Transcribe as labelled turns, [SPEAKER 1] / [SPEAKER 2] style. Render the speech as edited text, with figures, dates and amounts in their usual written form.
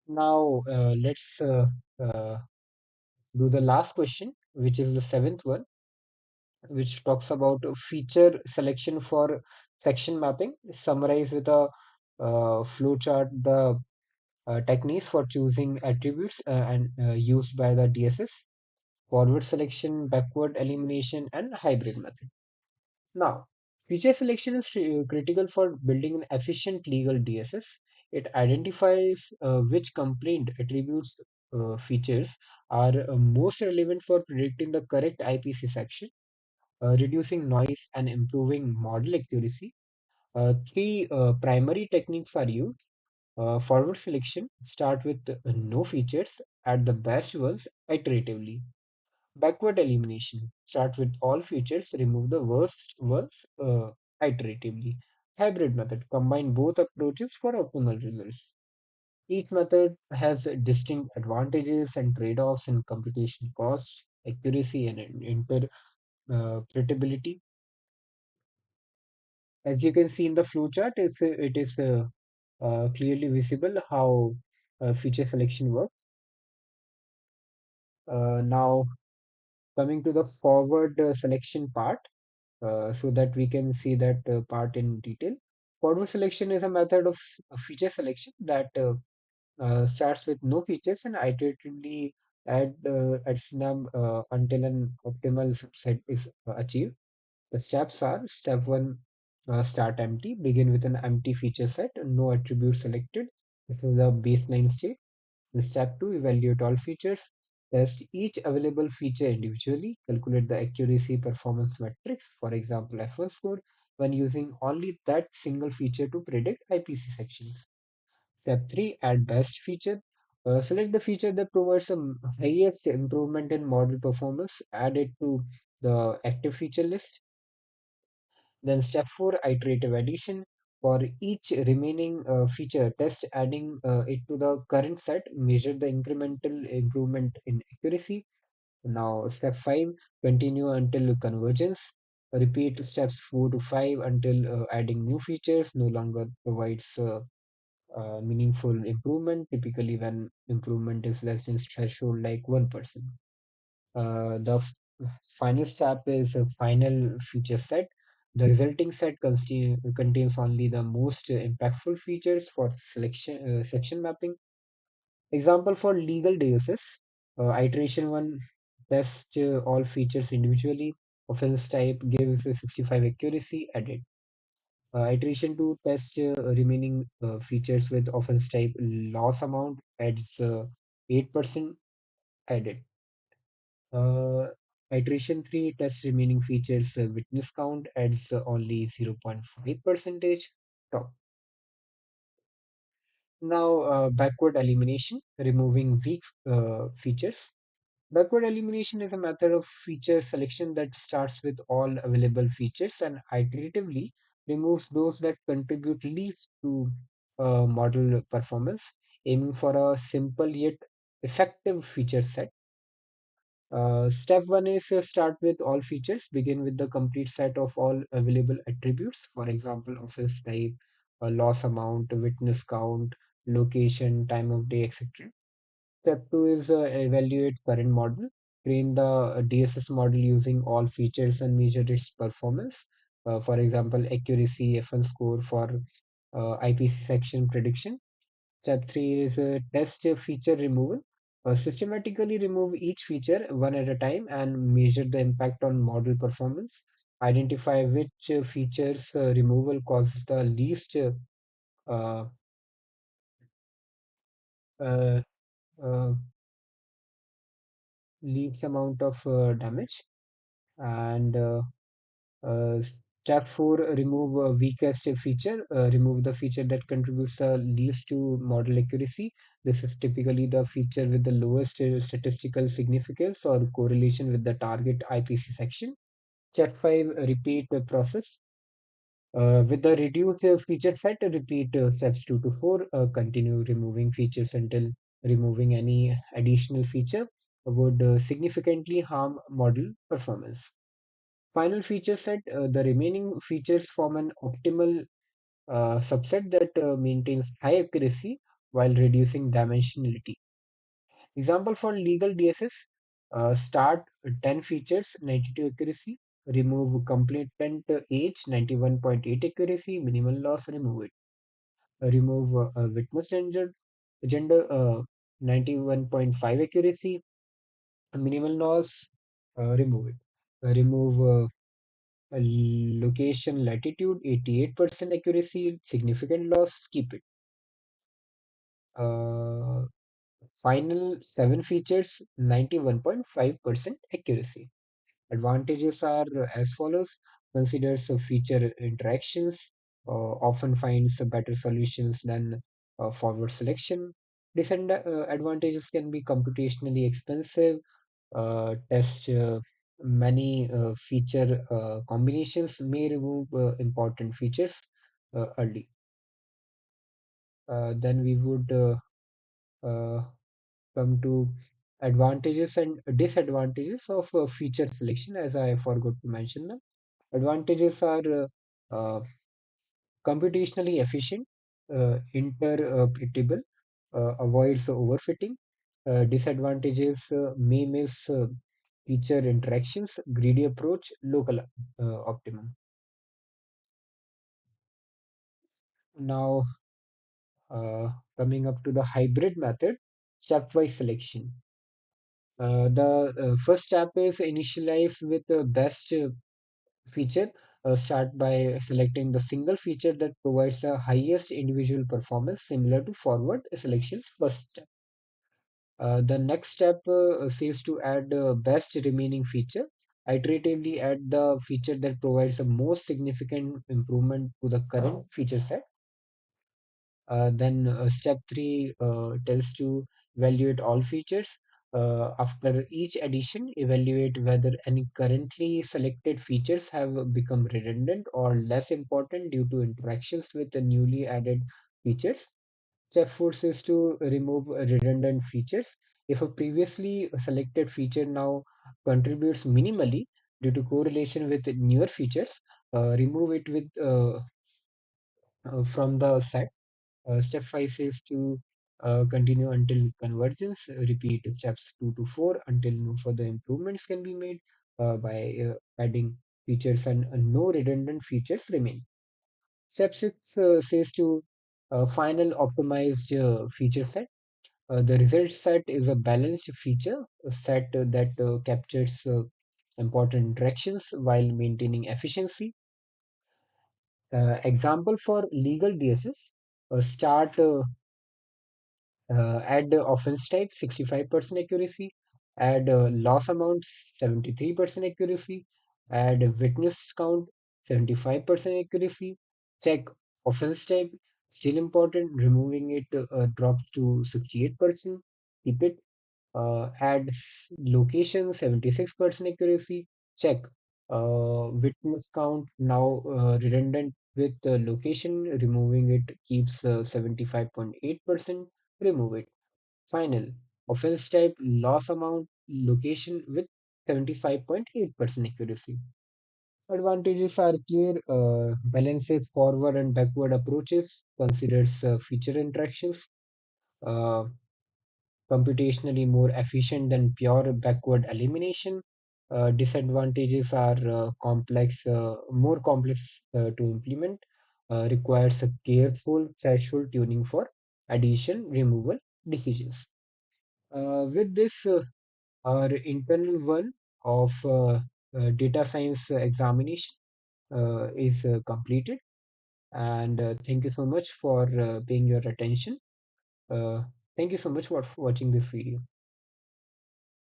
[SPEAKER 1] Now, let's uh, do the last question, which is the seventh one, which talks about feature selection for section mapping. Summarize with a flowchart the techniques for choosing attributes and used by the DSS, forward selection, backward elimination, and hybrid method. Now, feature selection is critical for building an efficient legal DSS. It identifies which complaint attributes features are most relevant for predicting the correct IPC section, reducing noise and improving model accuracy. Three primary techniques are used. Forward selection start with no features, add the best ones iteratively. Backward elimination start with all features, remove the worst ones iteratively. Hybrid method combine both approaches for optimal results. Each method has distinct advantages and trade-offs in computation cost, accuracy, and interpretability. As you can see in the flowchart, it is clearly visible how feature selection works. Now, coming to the forward selection part, so that we can see that part in detail. Forward selection is a method of feature selection that starts with no features and iteratively adds them until an optimal subset is achieved. The steps are step one, start empty, begin with an empty feature set, no attribute selected. This is the baseline state. In step 2, evaluate all features. Test each available feature individually. Calculate the accuracy performance metrics, for example, F1 score, when using only that single feature to predict IPC sections. Step 3, add best feature. Select the feature that provides the highest improvement in model performance. Add it to the active feature list. Then step 4, iterative addition. For each remaining feature, test adding it to the current set, measure the incremental improvement in accuracy. Now step 5, continue until convergence. Repeat steps 4 to 5 until adding new features no longer provides meaningful improvement, typically when improvement is less than threshold like 1%. The final step is a final feature set. The resulting set contains only the most impactful features for section mapping. Example for legal DSS, iteration 1 tests all features individually. Offense type gives a 65 accuracy, edit. Iteration 2 tests remaining features with offense type loss amount, adds 8%, edit. Uh, Iteration 3 tests remaining features witness count, adds only 0.5 percentage. Top. Now, backward elimination, removing weak features. Backward elimination is a method of feature selection that starts with all available features and iteratively removes those that contribute least to model performance, aiming for a simple yet effective feature set. Step one is start with all features, begin with the complete set of all available attributes, for example, office type, loss amount, witness count, location, time of day, etc. Step two is evaluate current model. Train the DSS model using all features and measure its performance. For example, accuracy, F1 score for IPC section prediction. Step 3 is test a feature removal. Systematically remove each feature one at a time and measure the impact on model performance. Identify which features removal causes the uh, uh, uh, least amount of damage. And step 4, remove weakest feature. Remove the feature that contributes the least to model accuracy. This is typically the feature with the lowest statistical significance or correlation with the target IPC section. Step 5, repeat the process. With the reduced feature set, repeat steps 2 to 4. Continue removing features until removing any additional feature would significantly harm model performance. Final feature set, the remaining features form an optimal subset that maintains high accuracy. while reducing dimensionality. Example for legal DSS: start 10 features, 92 accuracy, remove completant age, 91.8 accuracy, minimal loss, remove it. Remove witness gender 91.5 accuracy, minimal loss, remove it. Remove location latitude, 88% accuracy, significant loss, keep it. Uh, Final 7 features, 91.5% accuracy. Advantages are as follows: considers feature interactions, often finds better solutions than forward selection. Disadvantages can be computationally expensive, test many feature combinations, may remove important features early. Then we would uh, come to advantages and disadvantages of feature selection, as I forgot to mention them. Advantages are computationally efficient, interpretable, avoids overfitting. Disadvantages may miss feature interactions, greedy approach, local optimum. Now, coming up to the hybrid method, stepwise selection. The first step is initialize with the best feature. Start by selecting the single feature that provides the highest individual performance, similar to forward selections first step. The next step says to add best remaining feature. Iteratively add the feature that provides the most significant improvement to the current feature set. Then step 3 tells to evaluate all features. After each addition, evaluate whether any currently selected features have become redundant or less important due to interactions with the newly added features. Step 4 is to remove redundant features. If a previously selected feature now contributes minimally due to correlation with newer features, remove it from the set. Step 5 is to continue until convergence. Repeat steps 2 to 4 until no further improvements can be made by adding features and no redundant features remain. Step 6 says to final optimized feature set. The result set is a balanced feature set that captures important interactions while maintaining efficiency. Example for legal DSS: start add offense type 65% accuracy, add loss amount 73% accuracy, add witness count 75% accuracy, check offense type, still important, removing it drops to 68%, keep it, add location 76% accuracy, check witness count now redundant with location, removing it keeps 75.8%, remove it. Final offense type, loss amount, location with 75.8% accuracy. Advantages are clear, balances forward and backward approaches, considers feature interactions, uh, computationally more efficient than pure backward elimination. Disadvantages are more complex to implement, requires a careful threshold tuning for addition removal decisions. With this, our internal one of data science examination is completed. And thank you so much for paying your attention. Uh, Thank you so much for watching this video.